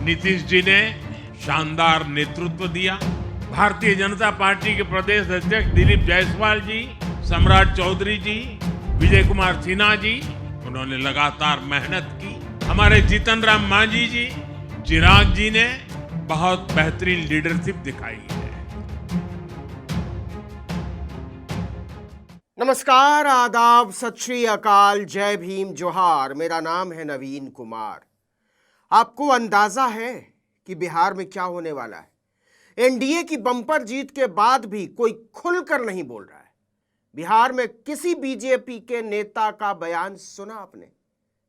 नीतीश जी ने शानदार नेतृत्व दिया। भारतीय जनता पार्टी के प्रदेश अध्यक्ष दिलीप जायसवाल जी, सम्राट चौधरी जी, विजय कुमार सिन्हा जी, उन्होंने लगातार मेहनत की। हमारे जीतन राम मांझी जी, चिराग जी ने बहुत बेहतरीन लीडरशिप दिखाई है। नमस्कार, आदाब, सत श्री अकाल, जय भीम, जोहार। मेरा नाम है नवीन कुमार। आपको अंदाजा है कि बिहार में क्या होने वाला है? एनडीए की बम्पर जीत के बाद भी कोई खुलकर नहीं बोल रहा है। बिहार में किसी बीजेपी के नेता का बयान सुना आपने?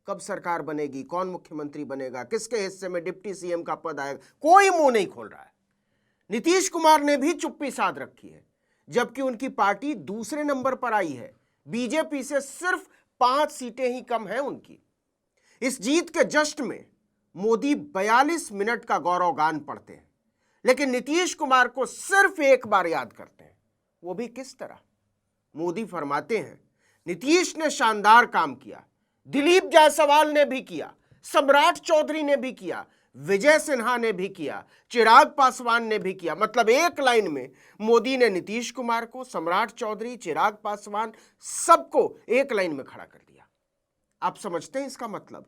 कब सरकार बनेगी, कौन मुख्यमंत्री बनेगा, किसके हिस्से में डिप्टी सीएम का पद आएगा, कोई मुंह नहीं खोल रहा है। नीतीश कुमार ने भी चुप्पी साध रखी है, जबकि उनकी पार्टी दूसरे नंबर पर आई है। बीजेपी से सिर्फ 5 सीटें ही कम हैं उनकी। इस जीत के जश्न में मोदी 42 मिनट का गौरव गान पढ़ते हैं, लेकिन नीतीश कुमार को सिर्फ एक बार याद करते हैं। वो भी किस तरह? मोदी फरमाते हैं, नीतीश ने शानदार काम किया, दिलीप जायसवाल ने भी किया, सम्राट चौधरी ने भी किया, विजय सिन्हा ने भी किया, चिराग पासवान ने भी किया। मतलब एक लाइन में मोदी ने नीतीश कुमार को, सम्राट चौधरी, चिराग पासवान, सबको एक लाइन में खड़ा कर दिया। आप समझते हैं इसका मतलब?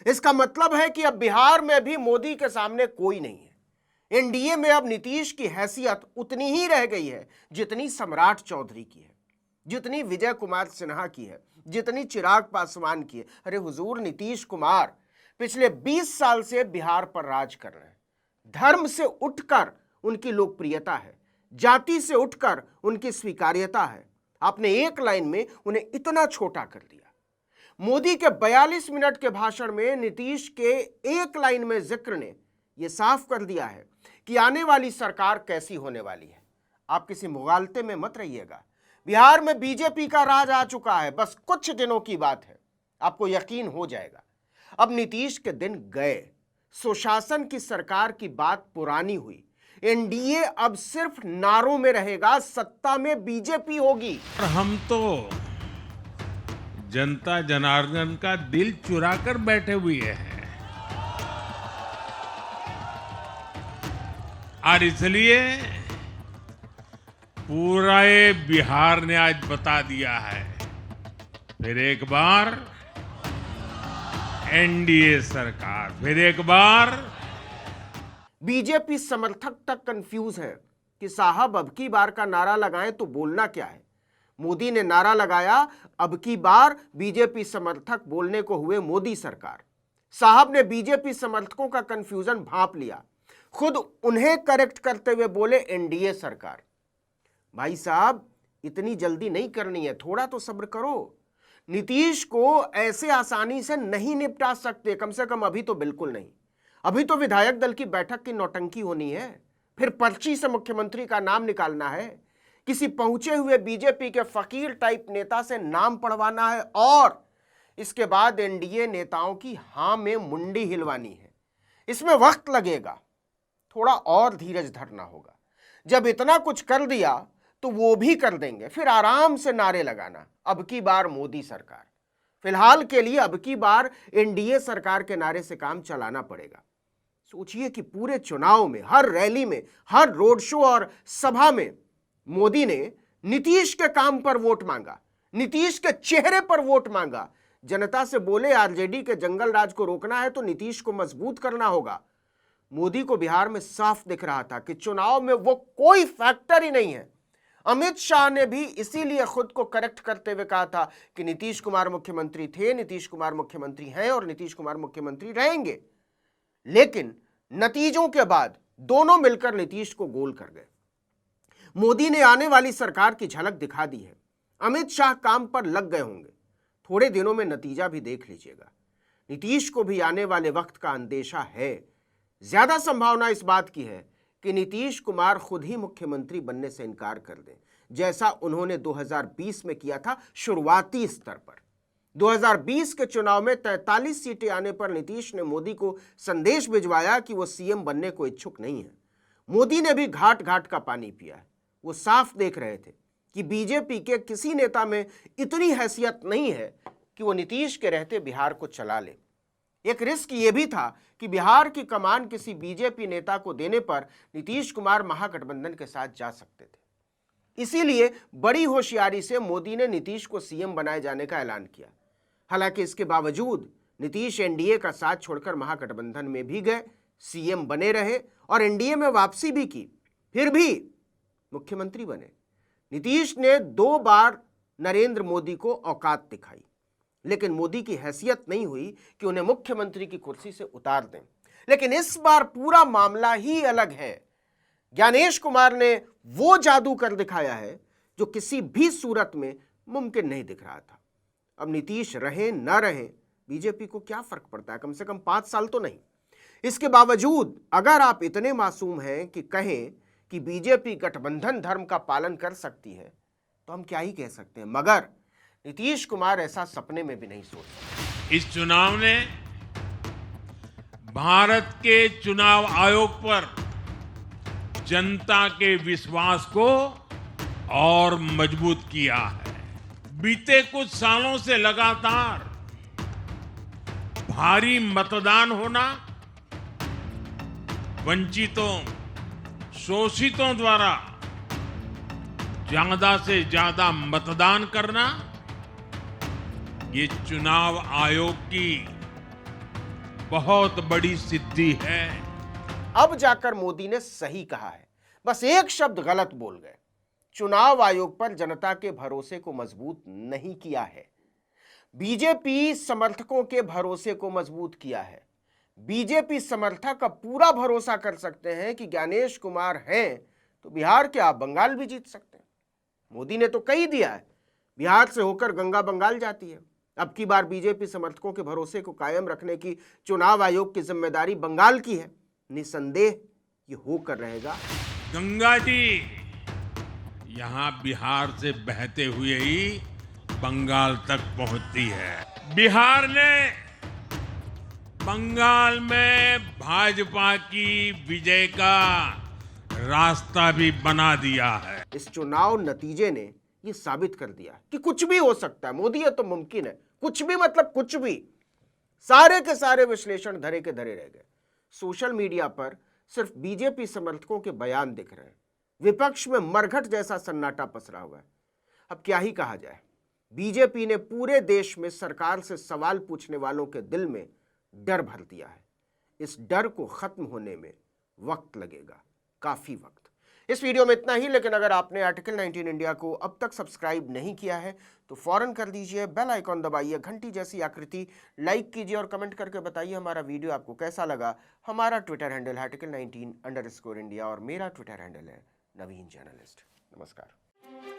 इसका मतलब है कि अब बिहार में भी मोदी के सामने कोई नहीं है। एनडीए में अब नीतीश की हैसियत उतनी ही रह गई है जितनी सम्राट चौधरी की है, जितनी विजय कुमार सिन्हा की है, जितनी चिराग पासवान की है। अरे हुजूर, नीतीश कुमार पिछले 20 साल से बिहार पर राज कर रहे हैं। धर्म से उठकर उनकी लोकप्रियता है, जाति से उठकर उनकी स्वीकार्यता है। आपने एक लाइन में उन्हें इतना छोटा कर दिया। मोदी के 42 मिनट के भाषण में नीतीश के एक लाइन में जिक्र ने यह साफ कर दिया है कि आने वाली सरकार कैसी होने वाली है। आप किसी मुगालते में मत रहिएगा। बिहार में बीजेपी का राज आ चुका है, बस कुछ दिनों की बात है, आपको यकीन हो जाएगा। अब नीतीश के दिन गए, सुशासन की सरकार की बात पुरानी हुई। एनडीए अब सिर्फ नारों में रहेगा, सत्ता में बीजेपी होगी। और हम तो जनता जनार्दन का दिल चुरा कर बैठे हुए हैं, और इसलिए पूरा ये बिहार ने आज बता दिया है, फिर एक बार एनडीए सरकार, फिर एक बार। बीजेपी समर्थक तक कंफ्यूज है कि साहब अब की बार का नारा लगाएं तो बोलना क्या है। मोदी ने नारा लगाया, अब की बार बीजेपी समर्थक बोलने को हुए मोदी सरकार। साहब ने बीजेपी समर्थकों का कंफ्यूजन भांप लिया, खुद उन्हें करेक्ट करते हुए बोले एनडीए सरकार। भाई साहब, इतनी जल्दी नहीं करनी है, थोड़ा तो सब्र करो। नीतीश को ऐसे आसानी से नहीं निपटा सकते, कम से कम अभी तो बिल्कुल नहीं। अभी तो विधायक दल की बैठक की नौटंकी होनी है, फिर पर्ची से मुख्यमंत्री का नाम निकालना है, किसी पहुंचे हुए बीजेपी के फकीर टाइप नेता से नाम पढ़वाना है, और इसके बाद एनडीए नेताओं की हां में मुंडी हिलवानी है। इसमें वक्त लगेगा, थोड़ा और धीरज धरना होगा। जब इतना कुछ कर दिया तो वो भी कर देंगे, फिर आराम से नारे लगाना, अब की बार मोदी सरकार। फिलहाल के लिए अब की बार एनडीए सरकार के नारे से काम चलाना पड़ेगा। सोचिए कि पूरे चुनाव में, हर रैली में, हर रोड शो और सभा में मोदी ने नीतीश के काम पर वोट मांगा, नीतीश के चेहरे पर वोट मांगा। जनता से बोले आरजेडी के जंगल राज को रोकना है तो नीतीश को मजबूत करना होगा। मोदी को बिहार में साफ दिख रहा था कि चुनाव में वो कोई फैक्टर ही नहीं है। अमित शाह ने भी इसीलिए खुद को करेक्ट करते हुए कहा था कि नीतीश कुमार मुख्यमंत्री थे, नीतीश कुमार मुख्यमंत्री हैं और नीतीश कुमार मुख्यमंत्री रहेंगे। लेकिन नतीजों के बाद दोनों मिलकर नीतीश को गोल कर गए। मोदी ने आने वाली सरकार की झलक दिखा दी है। अमित शाह काम पर लग गए होंगे, थोड़े दिनों में नतीजा भी देख लीजिएगा। नीतीश को भी आने वाले वक्त का अंदेशा है। ज्यादा संभावना इस बात की है कि नीतीश कुमार खुद ही मुख्यमंत्री बनने से इनकार कर दें, जैसा उन्होंने 2020 में किया था शुरुआती स्तर पर। 2020 के चुनाव में 43 सीटें आने पर नीतीश ने मोदी को संदेश भिजवाया कि वो सीएम बनने को इच्छुक नहीं है। मोदी ने भी घाट घाट का पानी पिया है। वो साफ देख रहे थे कि बीजेपी के किसी नेता में इतनी हैसियत नहीं है कि वो नीतीश के रहते बिहार को चला ले। एक रिस्क यह भी था कि बिहार की कमान किसी बीजेपी नेता को देने पर नीतीश कुमार महागठबंधन के साथ जा सकते थे। इसीलिए बड़ी होशियारी से मोदी ने नीतीश को सीएम बनाए जाने का ऐलान किया। हालांकि इसके बावजूद नीतीश एनडीए का साथ छोड़कर महागठबंधन में भी गए, सीएम बने रहे और एनडीए में वापसी भी की, फिर भी मुख्यमंत्री बने। नीतीश ने 2 बार नरेंद्र मोदी को औकात दिखाई, लेकिन मोदी की हैसियत नहीं हुई कि उन्हें मुख्यमंत्री की कुर्सी से उतार दें। लेकिन इस बार पूरा मामला ही अलग है। ज्ञानेश कुमार ने वो जादू कर दिखाया है जो किसी भी सूरत में मुमकिन नहीं दिख रहा था। अब नीतीश रहे न रहे, बीजेपी को क्या फर्क पड़ता है, कम से कम 5 साल तो नहीं। इसके बावजूद अगर आप इतने मासूम हैं कि कहें कि बीजेपी गठबंधन धर्म का पालन कर सकती है, तो हम क्या ही कह सकते हैं। मगर नीतीश कुमार ऐसा सपने में भी नहीं सोच सकते। इस चुनाव ने भारत के चुनाव आयोग पर जनता के विश्वास को और मजबूत किया है। बीते कुछ सालों से लगातार भारी मतदान होना, वंचितों, शोषितों द्वारा ज्यादा से ज्यादा मतदान करना, ये चुनाव आयोग की बहुत बड़ी सिद्धि है। अब जाकर मोदी ने सही कहा है, बस एक शब्द गलत बोल गए। चुनाव आयोग पर जनता के भरोसे को मजबूत नहीं किया है, बीजेपी समर्थकों के भरोसे को मजबूत किया है। बीजेपी समर्थक अब पूरा भरोसा कर सकते हैं कि ज्ञानेश कुमार हैं तो बिहार के आप बंगाल भी जीत सकते हैं। मोदी ने तो कही दिया है, बिहार से होकर गंगा बंगाल जाती है। अब की बार बीजेपी समर्थकों के भरोसे को कायम रखने की चुनाव आयोग की जिम्मेदारी बंगाल की है। निसंदेह ये होकर रहेगा। गंगा जी यहां बिहार से बहते हुए ही बंगाल तक पहुंचती है। बिहार ने बंगाल में भाजपा की विजय का रास्ता भी बना दिया है। इस चुनाव नतीजे ने यह साबित कर दिया कि कुछ भी हो सकता है। मोदी है तो मुमकिन है, कुछ भी मतलब कुछ भी। सारे के सारे विश्लेषण धरे के धरे रह गए। सोशल मीडिया पर सिर्फ बीजेपी समर्थकों के बयान दिख रहे हैं। विपक्ष में मरघट जैसा सन्नाटा पसरा हुआ है। अब क्या ही कहा जाए। बीजेपी ने पूरे देश में सरकार से सवाल पूछने वालों के दिल में डर भर दिया है। इस डर को खत्म होने में वक्त लगेगा, काफी वक्त। इस वीडियो में इतना ही, लेकिन अगर आपने आर्टिकल 19 इंडिया को अब तक सब्सक्राइब नहीं किया है तो फौरन कर दीजिए, बेल आइकॉन दबाइए, घंटी जैसी आकृति लाइक कीजिए और कमेंट करके बताइए हमारा वीडियो आपको कैसा लगा। हमारा ट्विटर हैंडल है article19_India और मेरा ट्विटर हैंडल है नवीन जर्नलिस्ट। नमस्कार।